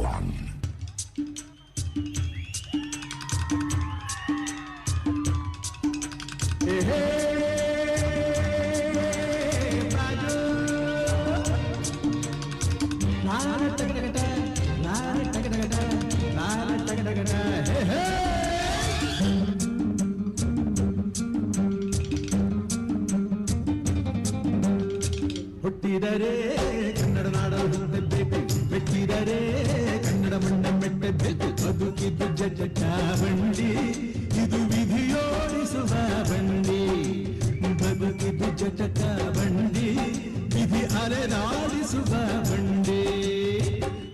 one. Hey, hey, Raju. Nara taka-taka-ta, nara taka-taka-ta, nara taka-taka-ta. Hey, hey. ಹುಟ್ಟಿದರೆ ಕನ್ನಡ ನಾಡ ಹುಟ್ಟಬೇಕು, ಮೆಟ್ಟಿದರೆ ಕನ್ನಡ ಮಣ್ಣ ಮೆಟ್ಟಬೇಕು. ಬದುಕಿದ್ದು ಜಟ ಬಂಡಿ, ಇದು ವಿಧಿಯೋಡಿಸುವ ಬಂಡಿ. ಬದುಕಿದ್ದು ಜಟಕ ಬಂಡಿ, ವಿಧಿ ಅಲೆದಾಡಿಸುವ ಬಂಡಿ.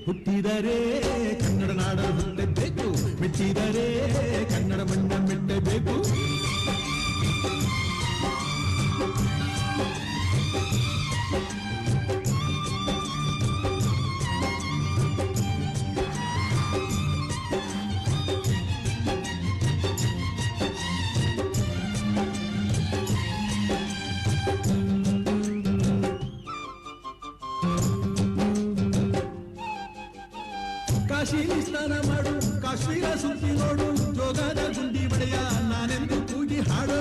ಹುಟ್ಟಿದರೆ ಕನ್ನಡ ನಾಡ ಹುಟ್ಟಬೇಕು, ಮೆಟ್ಟಿದರೆ ಕನ್ನಡ ಮಣ್ಣ ಮೆಟ್ಟಬೇಕು. ಕಾಶಿ ಸ್ನಾನ ಮಾಡು, ಕಾಶ್ಮೀರ ಸುತ್ತಿ ನೋಡು, ಜೋಗದ ಗುಂಡಿ ಬಡೆಯ ನಾನೆಂದು ಕೂಗಿ ಹಾಡು.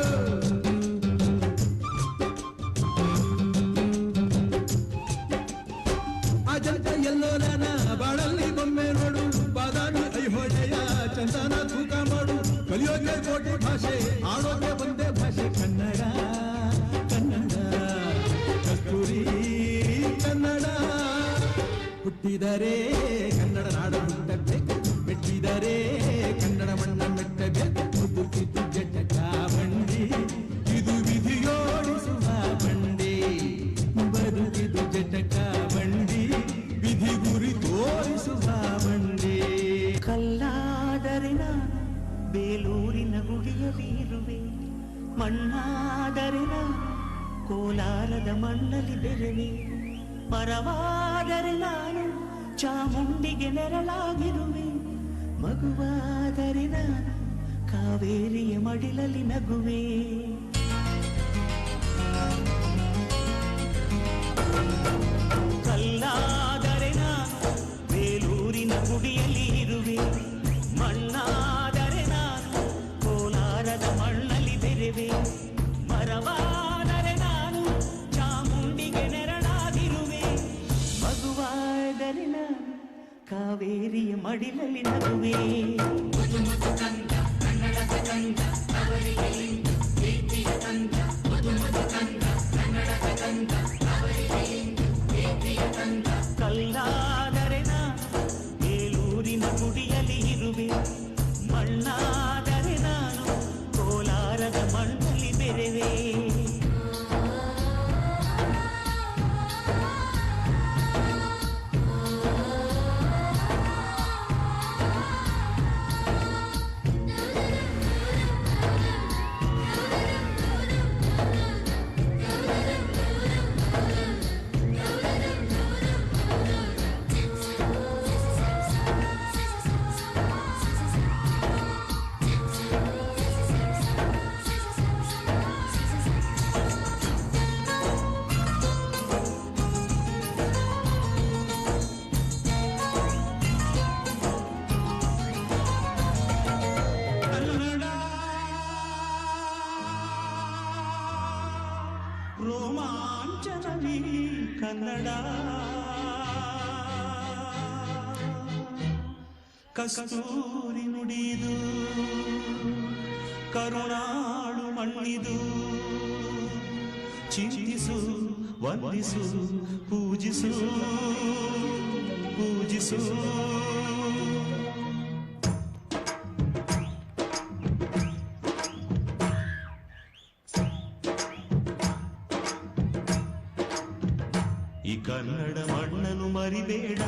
ಅಜಂತ ಎಲ್ಲೋಲನ ಬಾಳಲ್ಲಿ ಬೊಮ್ಮೆ ನೋಡು, ಬಾದಾಮಿ ಐಹೊಳೆಯ ಚಂದನ ತೂಕ ಮಾಡು. ಕಲಿಯೋಕೆ ಕೋಟಿ ಭಾಷೆ, ಆಡೋಕೆ ಒಂದೇ ಭಾಷೆ ಕನ್ನಡ. ಕನ್ನಡ ಕಸ್ತೂರಿ ಕನ್ನಡ. ಹುಟ್ಟಿದರೆ ಕನ್ನಡ ನಾಡು ಹುಟ್ಟಬೇಕು, ಮೆಟ್ಟಿದರೆ ಕನ್ನಡ ಮಣ್ಣ ಮೆಟ್ಟಬೇಕು. ಬದುಕಿದ್ದು ಜಟಕ ಬಂಡಿ, ಇದು ವಿಧಿಯೋಡಿಸುವ ಬಂಡಿ. ಬದುಕಿದ್ದು ಜಟಕ ಬಂಡಿ, ವಿಧಿ ಗುರಿ ತೋರಿಸುವ ಬಂಡಿ. ಕಲ್ಲಾದರೆ ನಾನು ಬೇಲೂರಿನ ಗುಡಿಯಲ್ಲಿರುವೆ, ಮಣ್ಣಾದರೆ ನಾನು ಕೋಲಾರದ ಮಣ್ಣಲ್ಲಿ ಬೆರೆವೆ. ಮರವಾದರೆ ನಾನು ಚಾಮುಂಡಿಗೆ ನೆರಳಾಗಿರುವೆ, ಮಗುವಾದರೆ ನಾನು ಕಾವೇರಿಯ ಮಡಿಲಲ್ಲಿ ನಗುವೆ. ಕಲ್ಲಾದರೆ ನಾನು ಬೇಲೂರಿನ ಗುಡಿಯಲ್ಲಿ ಇರುವೆ, ಮಣ್ಣಾದರೆ ನಾನು ಕೋಲಾರದ ಮಣ್ಣಲ್ಲಿ ಬೆರೆವೆ. ಮರವಾದರೆ ನಾನು ಚಾಮುಂಡಿಗೆ ನೆರಳಾಗಿರುವೆ, ಮಗುವಾದರೆ ನಾನು ಕಾವೇರಿಯ ಮಡಿಲಲ್ಲಿ ನಗುವೆ. ಕಲ್ಲಾದರೆ ನಾನು ಬೇಲೂರಿನ ಗುಡಿಯಲ್ಲಿ ಇರುವೆ, ಮಣ್ಣಾದರೆ ನಾನು ಕೋಲಾರದ ಮಣ್ಣಲ್ಲಿ ಬೆರೆವೆ. ರೋಮಾಂಚನವೀ ಕನ್ನಡ, ಕಸ್ತೂರಿ ನುಡಿದು ಕರುಣಾಳು ಮಣ್ಣಿದು. ಚಿಂತಿಸು, ವಂದಿಸು, ಪೂಜಿಸು, ಪೂಜಿಸು. ಈ ಕನ್ನಡ ಮಣ್ಣನ್ನು ಮರಿಬೇಡ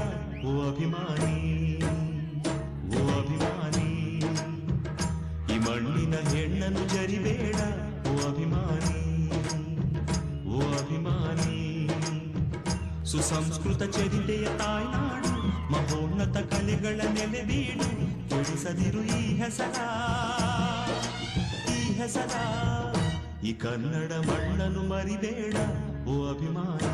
ಓ ಅಭಿಮಾನಿ, ಓ ಅಭಿಮಾನಿ. ಈ ಮಣ್ಣಿನ ಹೆಣ್ಣನ್ನು ಜರಿಬೇಡ ಓ ಅಭಿಮಾನಿ, ಓ ಅಭಿಮಾನಿ. ಸುಸಂಸ್ಕೃತ ಚರಿತೆಯ ತಾಯ್ನಾಡು, ಮಹೋನ್ನತ ಕಲೆಗಳ ನೆಲೆಬೀಡು. ಕೆಡಿಸದಿರು ಈ ಹೆಸರ, ಈ ಹೆಸರ. ಈ ಕನ್ನಡ ಮಣ್ಣನ್ನು ಮರಿಬೇಡ ಓ ಅಭಿಮಾನಿ.